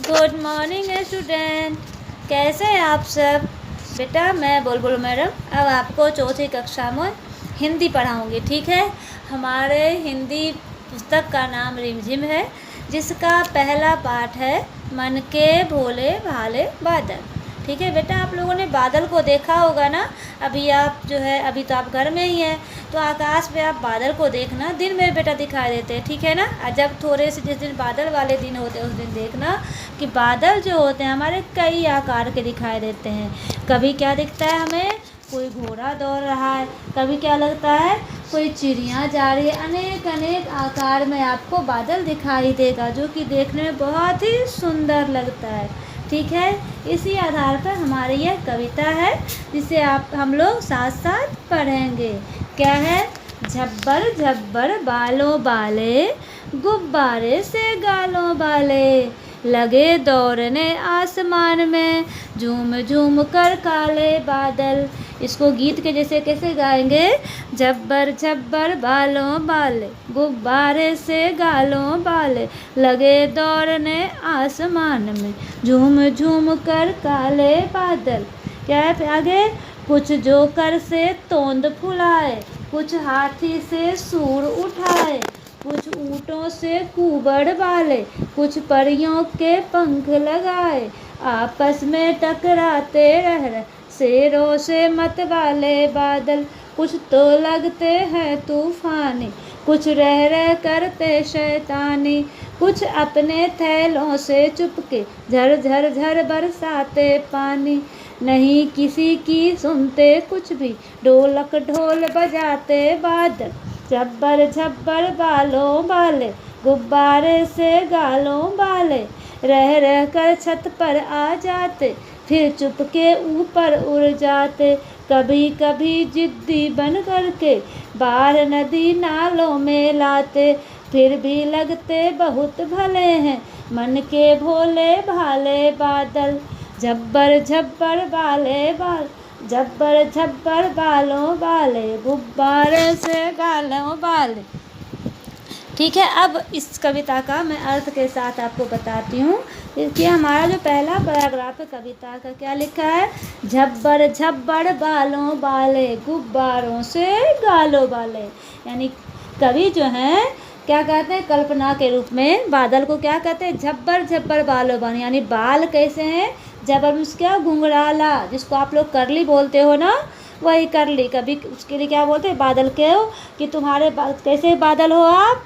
Good morning student, कैसे हैं आप सब। बेटा मैं बुलबुल मैडम अब आपको चौथी कक्षा में हिंदी पढ़ाऊंगी। ठीक है। हमारे हिंदी पुस्तक का नाम रिमझिम है, जिसका पहला पाठ है मन के भोले भाले बादल। ठीक है बेटा, आप लोगों ने बादल को देखा होगा ना। अभी आप जो है अभी तो आप घर में ही हैं, तो आकाश में आप बादल को देखना। दिन में बेटा दिखाई देते हैं, ठीक है ना। और जब थोड़े से जिस दिन बादल वाले दिन होते हैं उस दिन देखना कि बादल जो होते हैं हमारे कई आकार के दिखाई देते हैं। कभी क्या दिखता है हमें, कोई घोड़ा दौड़ रहा है, कभी क्या लगता है कोई चिड़िया जा रही है। अनेक अनेक आकार में आपको बादल दिखाई देगा, जो कि देखने में बहुत ही सुंदर लगता है। ठीक है, इसी आधार पर हमारी यह कविता है, जिसे हम लोग साथ साथ पढ़ेंगे। क्या है, झब्बर झब्बर बालों बाले, गुब्बारे से गालों बाले, लगे दौड़ने आसमान में, झूम झूम कर काले बादल। इसको गीत के जैसे कैसे गाएंगे, झब्बर झब्बर बालों बाले, गुब्बारे से गालों बाले, लगे दौड़ने आसमान में, झूम झूम कर काले बादल। क्या है आगे, कुछ जोकर से तोंद फुलाए, कुछ हाथी से सूर उठाए, कुछ ऊँटों से कुबड़ वाले, कुछ परियों के पंख लगाए, आपस में टकराते रह शेरों से मत वाले बादल। कुछ तो लगते हैं तूफानी, कुछ रह रह करते शैतानी, कुछ अपने थैलों से चुपके झर झर झर बरसाते पानी। नहीं किसी की सुनते कुछ भी, ढोलक ढोल बजाते बादल। झब्बर झब्बर बालों बाले, गुब्बारे से गालों बाले, रह रह कर छत पर आ जाते, फिर चुपके ऊपर उड़ जाते। कभी कभी जिद्दी बन करके बाहर नदी नालों में लाते, फिर भी लगते बहुत भले हैं मन के भोले भाले बादल। झब्बर झब्बर बाले बाल, झब्बर झब्बर बालों बाले, गुब्बारे से गालों बाले। ठीक है, अब इस कविता का मैं अर्थ के साथ आपको बताती हूँ कि हमारा जो पहला पैराग्राफ है कविता का, क्या लिखा है, झब्बर झब्बर बालों बाले, गुब्बारों से गालों बाले। यानी कवि जो हैं क्या कहते हैं, कल्पना के रूप में बादल को क्या कहते हैं, झब्बर झब्बर बालों बाले। यानी बाल कैसे हैं, जबर मीन्स क्या, घुंघराला, जिसको आप लोग करली बोलते हो ना, वही करली। कभी उसके लिए क्या बोलते हैं, बादल के हो कि तुम्हारे कैसे बादल हो आप,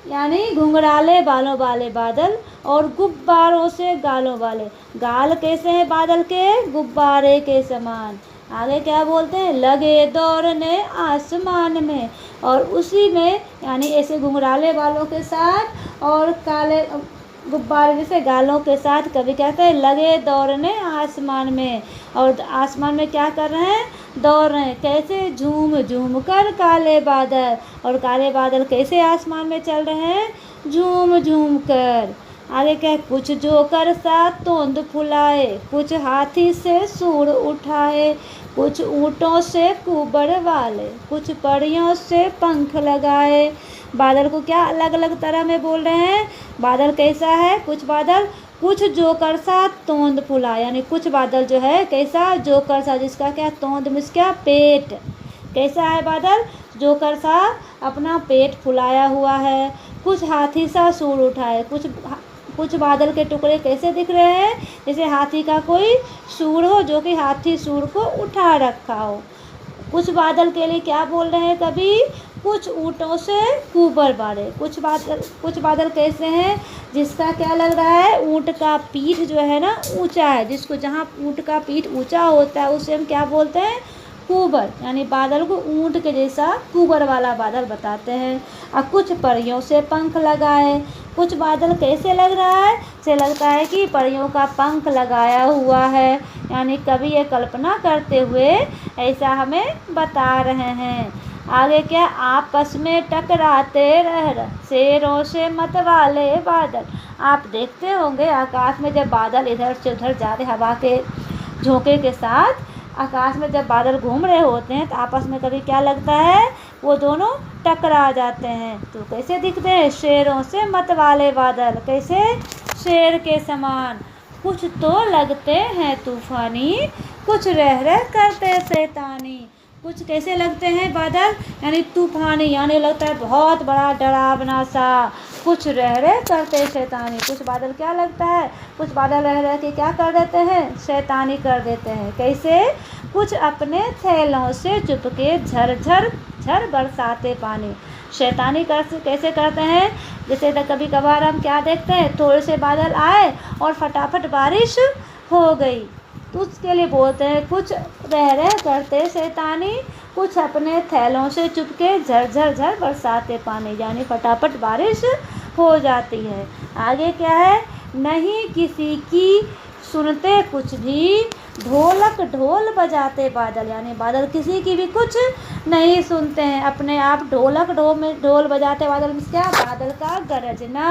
यानी घुंघराले बालों वाले बादल। और गुब्बारों से गालों वाले, गाल कैसे हैं बादल के, गुब्बारे के समान। आगे क्या बोलते हैं, लगे दौड़ने आसमान में, और उसी में यानी ऐसे घुंघराले बालों के साथ और काले गुब्बारे जैसे गालों के साथ कभी कहते हैं लगे दौड़ने आसमान में। और आसमान में क्या कर रहे हैं, दौड़ रहे हैं। कैसे, झूम झूम कर काले बादल। और काले बादल कैसे आसमान में चल रहे हैं, झूम झूम कर। आगे क्या, कुछ जोकर सा तोंद फुलाए, कुछ हाथी से सूर उठाए, कुछ ऊँटों से कुबड़ वाले, कुछ परियों से पंख लगाए। बादल को क्या अलग अलग तरह में बोल रहे हैं, बादल कैसा है, कुछ बादल कुछ जोकर सा तोंद फुला, यानी कुछ बादल जो है कैसा, जोकर सा, जिसका क्या, तोंद मीन्स क्या, पेट। कैसा है बादल, जोकर सा अपना पेट फुलाया हुआ है। कुछ हाथी सा सूर उठाए, कुछ बादल के टुकड़े कैसे दिख रहे हैं, जैसे हाथी का कोई सूर हो, जो कि हाथी सूर को उठा रखा हो। कुछ बादल के लिए क्या बोल रहे हैं, कभी कुछ ऊँटों से कुबड़ वाले। कुछ बादल कैसे हैं, जिसका क्या लग रहा है, ऊँट का पीठ जो है ना ऊंचा है, जिसको जहाँ ऊँट का पीठ ऊंचा होता है उसे हम क्या बोलते हैं, कुबड़। यानी बादल को ऊँट के जैसा कुबड़ वाला बादल बताते हैं। और कुछ परियों से पंख लगाए, कुछ बादल कैसे लग रहा है, से लगता है कि परियों का पंख लगाया हुआ है। यानी कवि ये कल्पना करते हुए ऐसा हमें बता रहे हैं। आगे क्या, आपस में टकराते रह शेरों से मत वाले बादल। आप देखते होंगे आकाश में जब बादल इधर से उधर जा रहे, हवा के झोंके के साथ आकाश में जब बादल घूम रहे होते हैं, तो आपस में कभी क्या लगता है, वो दोनों टकरा जाते हैं। तो कैसे दिखते हैं, शेरों से मत वाले बादल। कैसे, शेर के समान, कुछ तो लगते हैं तूफानी, कुछ रह रह करते शैतानी। कुछ कैसे लगते हैं बादल, यानी तूफानी, यानी लगता है बहुत बड़ा डरावना सा। कुछ रह रह करते शैतानी, कुछ बादल क्या लगता है, कुछ बादल रह रह के क्या कर देते हैं, शैतानी कर देते हैं। कैसे, कुछ अपने थैलों से चुपके झरझर झर बरसाते पानी। शैतानी कैसे करते हैं, जैसे कभी कभार हम क्या देखते हैं, थोड़े से बादल आए और फटाफट बारिश हो गई, तो उसके लिए बोलते हैं कुछ रह रह करते शैतानी, कुछ अपने थैलों से चुपके झरझर झर बरसाते पानी, यानी फटाफट बारिश हो जाती है। आगे क्या है, नहीं किसी की सुनते कुछ भी, ढोलक ढोल बजाते बादल, यानी बादल किसी की भी कुछ नहीं सुनते हैं, अपने आप ढोलक ढोल बजाते बादल में क्या, बादल का गरजना,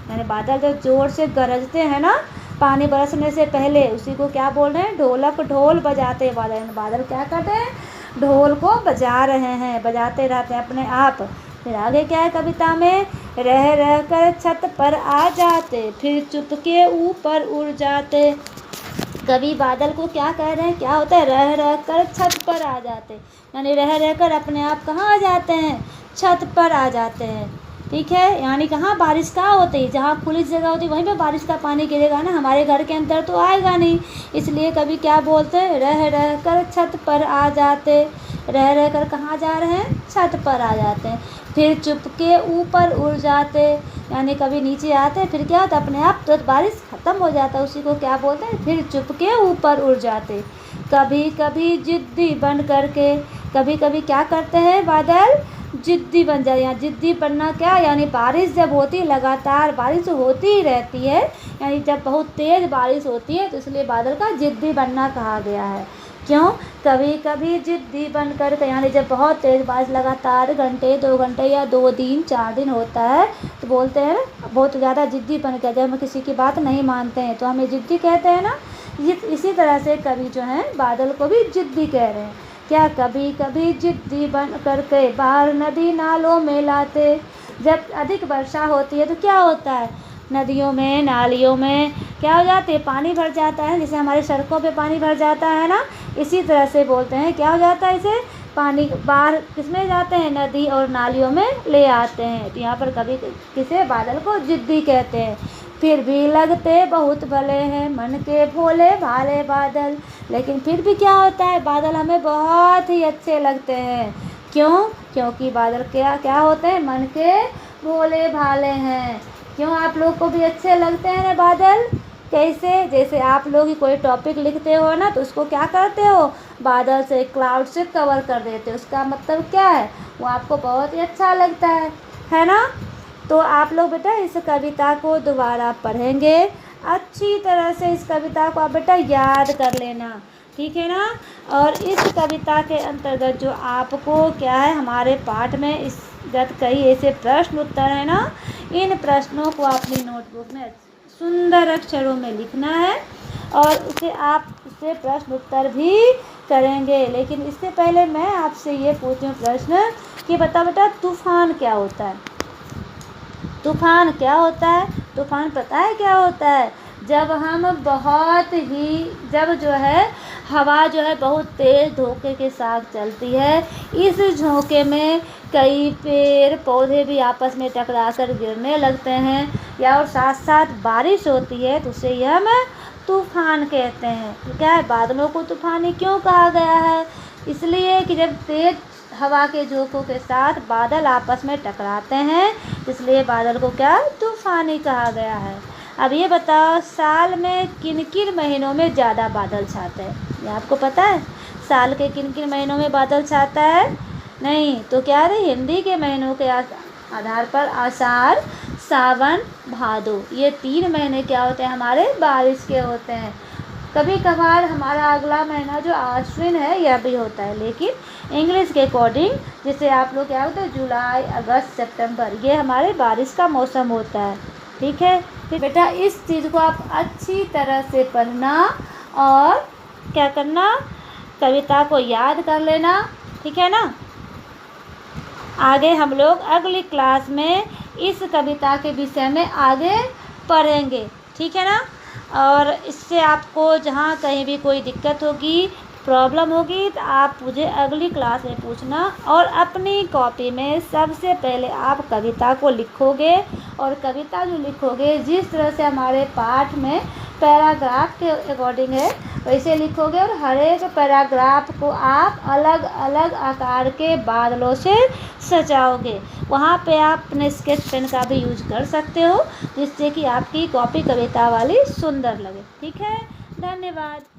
यानी बादल जब जोर से गरजते हैं ना पानी बरसने से पहले, उसी को क्या बोल रहे हैं, ढोलक ढोल बजाते बादल। बादल क्या करते हैं, ढोल को बजा रहे हैं, बजाते रहते हैं अपने आप। फिर आगे क्या है कविता में, रह रह कर छत पर आ जाते, फिर चुपके ऊपर उड़ जाते। कवि बादल को क्या कह रहे हैं, क्या होता है, रह रह कर छत पर आ जाते, यानी रह रह कर अपने आप कहाँ आ जाते हैं, छत पर आ जाते हैं। ठीक है, यानी कहाँ बारिश कहाँ होती है, जहाँ खुली जगह होती है वहीं पे बारिश का पानी गिरेगा ना, हमारे घर के अंदर तो आएगा नहीं। इसलिए कभी क्या बोलते हैं, रह रह कर छत पर आ जाते, रह रह कर कहाँ जा रहे हैं, छत पर आ जाते हैं। फिर चुपके ऊपर उड़ जाते, यानी कभी नीचे आते, फिर क्या होता है, अपने आप तो बारिश ख़त्म हो जाता है, उसी को क्या बोलते हैं, फिर चुपके ऊपर उड़ जाते। कभी कभी जिद्दी बन करके, कभी कभी क्या करते हैं बादल, जिद्दी बन जाए। यहाँ जिद्दी बनना क्या, यानी बारिश जब होती है, लगातार बारिश होती ही रहती है, यानी जब बहुत तेज़ बारिश होती है, तो इसलिए बादल का जिद्दी बनना कहा गया है। क्यों, कभी कभी जिद्दी बन कर, यानी जब बहुत तेज़ बारिश लगातार घंटे 2 घंटे या 2 दिन 4 दिन होता है, तो बोलते हैं बहुत ज़्यादा जिद्दी बन गया, जब हम किसी की बात नहीं मानते हैं तो हमें जिद्दी कहते हैं ना। इसी तरह से कवि जो हैं बादल को भी जिद्दी कह रहे हैं। क्या, कभी कभी जिद्दी बन करके बाहर नदी नालों में लाते। जब अधिक वर्षा होती है तो क्या होता है, नदियों में नालियों में क्या हो जाते हैं, पानी भर जाता है, जैसे हमारे सड़कों पे पानी भर जाता है ना, इसी तरह से बोलते हैं क्या हो जाता है, इसे पानी बाहर किसमें जाते हैं, नदी और नालियों में ले आते हैं। तो यहाँ पर कभी किसे, बादल को जिद्दी कहते हैं। फिर भी लगते बहुत भले हैं मन के भोले भाले बादल, लेकिन फिर भी क्या होता है, बादल हमें बहुत ही अच्छे लगते हैं। क्यों, क्योंकि बादल क्या क्या होते हैं, मन के भोले भाले हैं। क्यों, आप लोग को भी अच्छे लगते हैं ना बादल, कैसे, जैसे आप लोग ही कोई टॉपिक लिखते हो ना, तो उसको क्या करते हो, बादल से, क्लाउड से कवर कर देते हो, उसका मतलब क्या है, वो आपको बहुत ही अच्छा लगता है ना। तो आप लोग बेटा इस कविता को दोबारा पढ़ेंगे, अच्छी तरह से इस कविता को आप बेटा याद कर लेना, ठीक है ना। और इस कविता के अंतर्गत जो आपको क्या है, हमारे पाठ में इस कई ऐसे प्रश्न उत्तर है ना, इन प्रश्नों को अपनी नोटबुक में सुंदर अक्षरों में लिखना है, और उससे प्रश्न उत्तर भी करेंगे। लेकिन इससे पहले मैं आपसे ये पूछूं प्रश्न कि बता बेटा, तूफान क्या होता है, तूफान क्या होता है, तूफान पता है क्या होता है, जब हम जब जो है हवा जो है बहुत तेज़ झोंके के साथ चलती है, इस झोंके में कई पेड़ पौधे भी आपस में टकरा कर गिरने लगते हैं, या और साथ साथ बारिश होती है, तो उसे यह हम तूफान कहते हैं। तो क्या है, बादलों को तूफानी क्यों कहा गया है, इसलिए कि जब तेज़ हवा के झोंकों के साथ बादल आपस में टकराते हैं, इसलिए बादल को क्या, तूफानी कहा गया है। अब ये बताओ, साल में किन किन महीनों में ज़्यादा बादल छाते हैं, ये आपको पता है, साल के किन किन महीनों में बादल छाता है, नहीं तो क्या है, हिंदी के महीनों के आधार पर आषाढ़ सावन भादो, ये 3 महीने क्या होते हैं, हमारे बारिश के होते हैं। कभी कभार हमारा अगला महीना जो आश्विन है यह भी होता है, लेकिन इंग्लिश के अकॉर्डिंग जैसे आप लोग क्या होता है, जुलाई अगस्त सितंबर, ये हमारे बारिश का मौसम होता है, ठीक है। फिर बेटा इस चीज़ को आप अच्छी तरह से पढ़ना और क्या करना, कविता को याद कर लेना, ठीक है ना। आगे हम लोग अगली क्लास में इस कविता के विषय में आगे पढ़ेंगे। ठीक है ना। और इससे आपको जहाँ कहीं भी कोई दिक्कत होगी, प्रॉब्लम होगी, तो आप मुझे अगली क्लास में पूछना। और अपनी कॉपी में सबसे पहले आप कविता को लिखोगे, और कविता जो लिखोगे जिस तरह से हमारे पाठ में पैराग्राफ के अकॉर्डिंग है वैसे लिखोगे, और हर एक पैराग्राफ को आप अलग अलग आकार के बादलों से सजाओगे। वहाँ पे आप अपने स्केच पेन का भी यूज कर सकते हो, जिससे कि आपकी कॉपी कविता वाली सुंदर लगे। ठीक है, धन्यवाद।